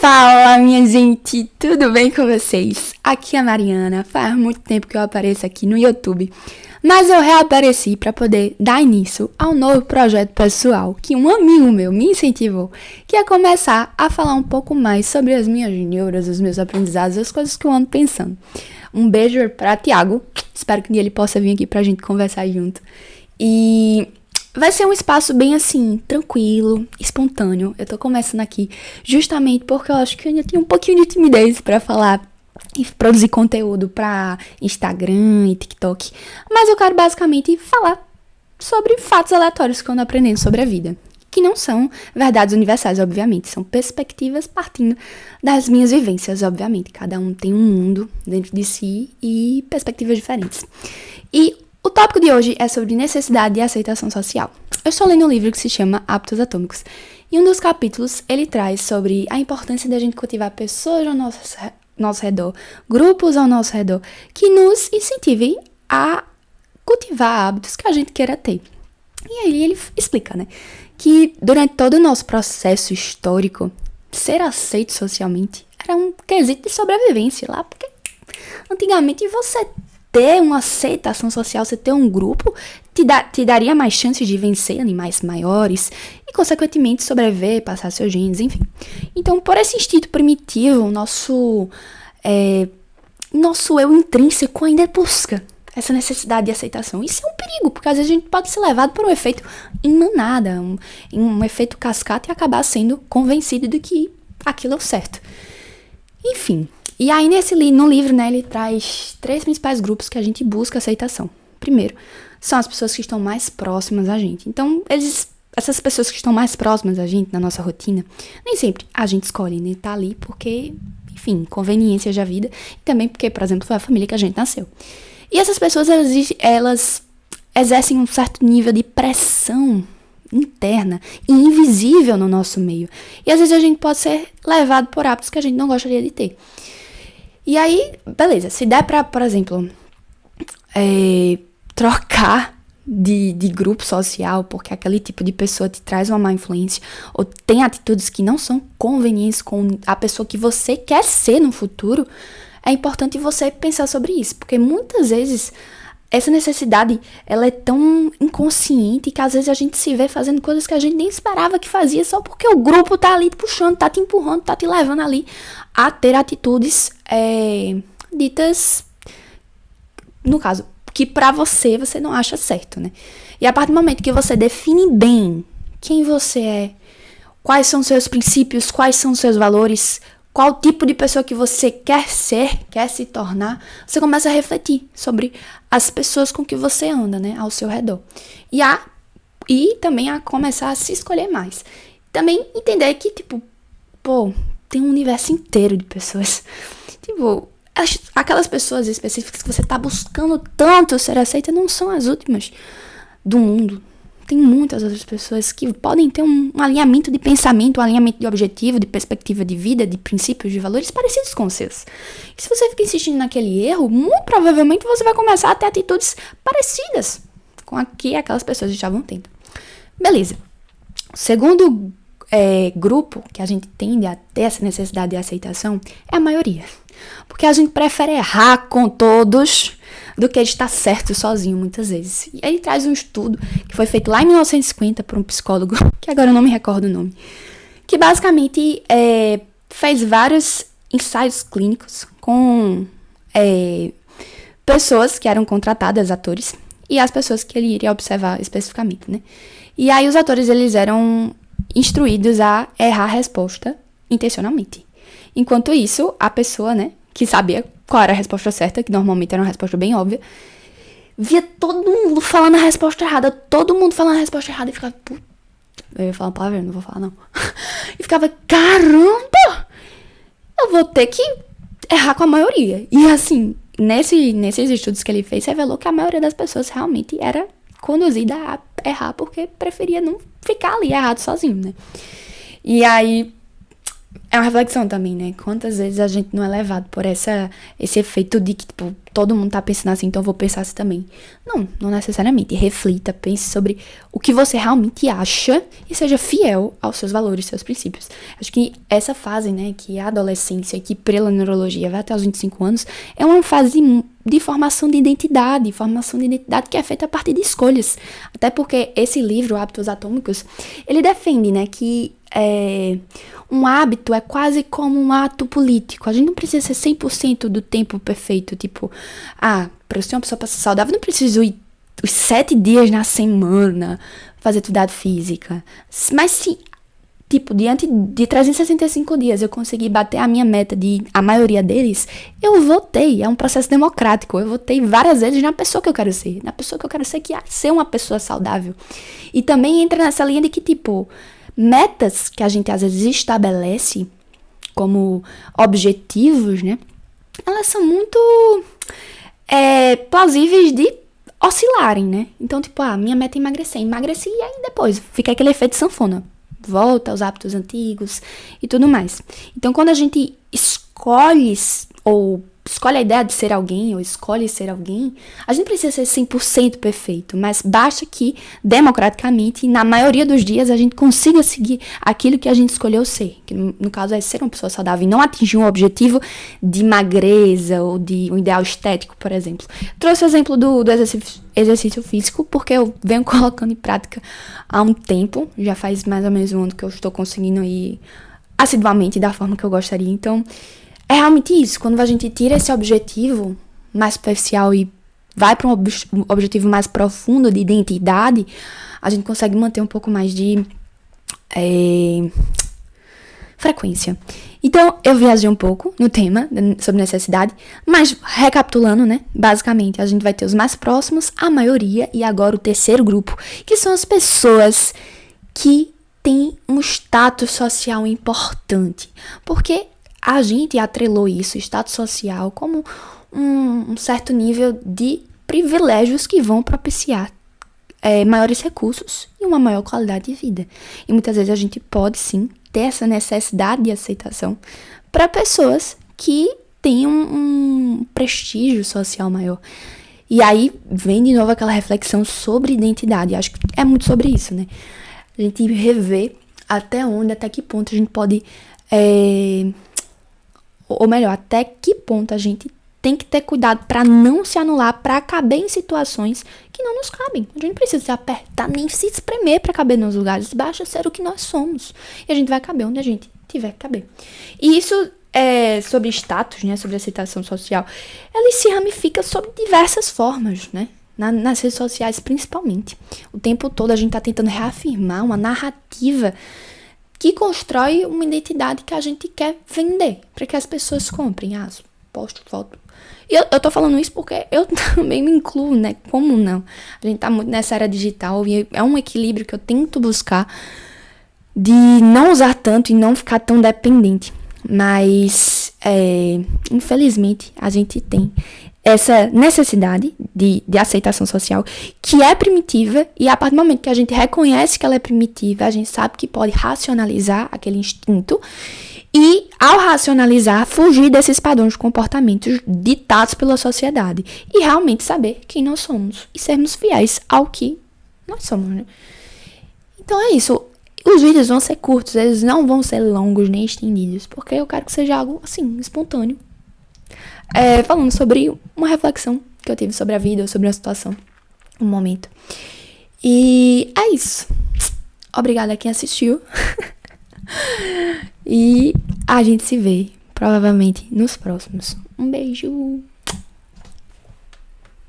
Fala, minha gente, tudo bem com vocês? Aqui é a Mariana. Faz muito tempo que eu apareço aqui no YouTube, mas eu reapareci para poder dar início a um novo projeto pessoal que um amigo meu me incentivou, que é começar a falar um pouco mais sobre as minhas neuras, os meus aprendizados, as coisas que eu ando pensando. Um beijo para Thiago, espero que ele possa vir aqui pra gente conversar junto. E vai ser um espaço bem assim, tranquilo, espontâneo. Eu tô começando aqui justamente porque eu acho que eu ainda tenho um pouquinho de timidez pra falar e produzir conteúdo pra Instagram e TikTok. Mas eu quero basicamente falar sobre fatos aleatórios que eu ando aprendendo sobre a vida. Que não são verdades universais, obviamente. São perspectivas partindo das minhas vivências, obviamente. Cada um tem um mundo dentro de si e perspectivas diferentes. E o tópico de hoje é sobre necessidade e aceitação social. Eu estou lendo um livro que se chama Hábitos Atômicos. E um dos capítulos, ele traz sobre a importância da gente cultivar pessoas ao nosso redor, grupos ao nosso redor, que nos incentivem a cultivar hábitos que a gente queira ter. E aí ele explica, né, que durante todo o nosso processo histórico, ser aceito socialmente era um quesito de sobrevivência lá, porque antigamente você ter uma aceitação social, você ter um grupo, te daria mais chances de vencer animais maiores e, consequentemente, sobreviver, passar seus genes, enfim. Então, por esse instinto primitivo, nosso eu intrínseco ainda busca essa necessidade de aceitação. Isso é um perigo, porque às vezes a gente pode ser levado por um efeito em manada, um efeito cascata e acabar sendo convencido de que aquilo é o certo. Enfim. E aí, no livro, né, ele traz 3 principais grupos que a gente busca aceitação. Primeiro, são as pessoas que estão mais próximas a gente. Então, essas pessoas que estão mais próximas a gente, na nossa rotina, nem sempre a gente escolhe, né, tá ali porque, enfim, conveniências da vida. E também porque, por exemplo, foi a família que a gente nasceu. E essas pessoas, elas exercem um certo nível de pressão interna e invisível no nosso meio. E às vezes a gente pode ser levado por hábitos que a gente não gostaria de ter. E aí, beleza, se der pra, por exemplo, trocar de grupo social, porque aquele tipo de pessoa te traz uma má influência, ou tem atitudes que não são convenientes com a pessoa que você quer ser no futuro, é importante você pensar sobre isso, porque muitas vezes essa necessidade, ela é tão inconsciente que às vezes a gente se vê fazendo coisas que a gente nem esperava que fazia só porque o grupo tá ali te puxando, tá te empurrando, tá te levando ali a ter atitudes ditas, no caso, que pra você não acha certo, né? E a partir do momento que você define bem quem você é, quais são seus princípios, quais são seus valores, qual tipo de pessoa que você quer ser, quer se tornar, você começa a refletir sobre as pessoas com que você anda, né, ao seu redor. E também a começar a se escolher mais. Também entender que, tem um universo inteiro de pessoas. Aquelas pessoas específicas que você tá buscando tanto ser aceita não são as últimas do mundo. Tem muitas outras pessoas que podem ter um alinhamento de pensamento, um alinhamento de objetivo, de perspectiva de vida, de princípios, de valores parecidos com os seus. E se você fica insistindo naquele erro, muito provavelmente você vai começar a ter atitudes parecidas com a que aquelas pessoas estavam tendo. Beleza. O segundo grupo que a gente tende a ter essa necessidade de aceitação é a maioria. Porque a gente prefere errar com todos do que estar certo sozinho, muitas vezes. E ele traz um estudo que foi feito lá em 1950 por um psicólogo, que agora eu não me recordo o nome, que basicamente fez vários ensaios clínicos com pessoas que eram contratadas, atores, e as pessoas que ele iria observar especificamente, né? E aí os atores, eles eram instruídos a errar a resposta intencionalmente. Enquanto isso, a pessoa, né, que sabia qual era a resposta certa, que normalmente era uma resposta bem óbvia, via todo mundo falando a resposta errada, e ficava, puta, eu ia falar uma palavra, não vou falar não, e ficava, caramba, eu vou ter que errar com a maioria. E assim, nesses estudos que ele fez, revelou que a maioria das pessoas realmente era conduzida a errar, porque preferia não ficar ali errado sozinho, né. E aí, É uma reflexão também, né? Quantas vezes a gente não é levado por esse efeito de que, tipo, todo mundo tá pensando assim, então eu vou pensar assim também. Não, não necessariamente. Reflita, pense sobre o que você realmente acha e seja fiel aos seus valores, seus princípios. Acho que essa fase, né, que é a adolescência, que pela neurologia vai até os 25 anos, é uma fase de formação de identidade que é feita a partir de escolhas. Até porque esse livro, Hábitos Atômicos, ele defende, né, que um hábito é quase como um ato político. A gente não precisa ser 100% do tempo perfeito. Tipo, para eu ser uma pessoa saudável, não preciso ir os 7 dias na semana fazer atividade física. Mas se, tipo, diante de 365 dias eu consegui bater a minha meta de a maioria deles, eu votei. É um processo democrático. Eu votei várias vezes na pessoa que eu quero ser. Na pessoa que eu quero ser, que é ser uma pessoa saudável. E também entra nessa linha de que, tipo, metas que a gente às vezes estabelece como objetivos, né? Elas são muito plausíveis de oscilarem, né? Então, tipo, minha meta é emagrecer. Emagreci e aí depois fica aquele efeito sanfona. Volta aos hábitos antigos e tudo mais. Então, quando a gente escolhe a ideia de ser alguém, ou escolhe ser alguém, a gente precisa ser 100% perfeito, mas basta que, democraticamente, na maioria dos dias, a gente consiga seguir aquilo que a gente escolheu ser, que no caso é ser uma pessoa saudável e não atingir um objetivo de magreza ou de um ideal estético, por exemplo. Trouxe o exemplo do exercício físico, porque eu venho colocando em prática há um tempo, já faz mais ou menos um ano que eu estou conseguindo ir assiduamente da forma que eu gostaria, então é realmente isso, quando a gente tira esse objetivo mais superficial e vai para um objetivo mais profundo de identidade, a gente consegue manter um pouco mais de frequência. Então, eu viajei um pouco no tema sobre necessidade, mas recapitulando, né, basicamente, a gente vai ter os mais próximos, a maioria, e agora o terceiro grupo, que são as pessoas que têm um status social importante, porque a gente atrelou isso, status social, como um certo nível de privilégios que vão propiciar maiores recursos e uma maior qualidade de vida. E muitas vezes a gente pode, sim, ter essa necessidade de aceitação para pessoas que têm um prestígio social maior. E aí vem de novo aquela reflexão sobre identidade. Acho que é muito sobre isso, né? A gente rever até que ponto a gente pode... ou melhor, até que ponto a gente tem que ter cuidado para não se anular, para caber em situações que não nos cabem. A gente não precisa se apertar nem se espremer para caber nos lugares, basta ser o que nós somos. E a gente vai caber onde a gente tiver que caber. E isso sobre status, né, sobre aceitação social, ela se ramifica sobre diversas formas, né? Nas redes sociais principalmente. O tempo todo a gente tá tentando reafirmar uma narrativa que constrói uma identidade que a gente quer vender, para que as pessoas comprem. Posto foto. E eu tô falando isso porque eu também me incluo, né? Como não? A gente tá muito nessa era digital e é um equilíbrio que eu tento buscar de não usar tanto e não ficar tão dependente. Mas, infelizmente, a gente tem essa necessidade de aceitação social que é primitiva, e a partir do momento que a gente reconhece que ela é primitiva, a gente sabe que pode racionalizar aquele instinto e, ao racionalizar, fugir desses padrões de comportamentos ditados pela sociedade e realmente saber quem nós somos e sermos fiéis ao que nós somos, né? Então é isso. Os vídeos vão ser curtos, eles não vão ser longos nem estendidos, porque eu quero que seja algo, assim, espontâneo. Falando sobre uma reflexão que eu tive sobre a vida, sobre a situação, um momento. E é isso. Obrigada a quem assistiu. E a gente se vê, provavelmente, nos próximos. Um beijo!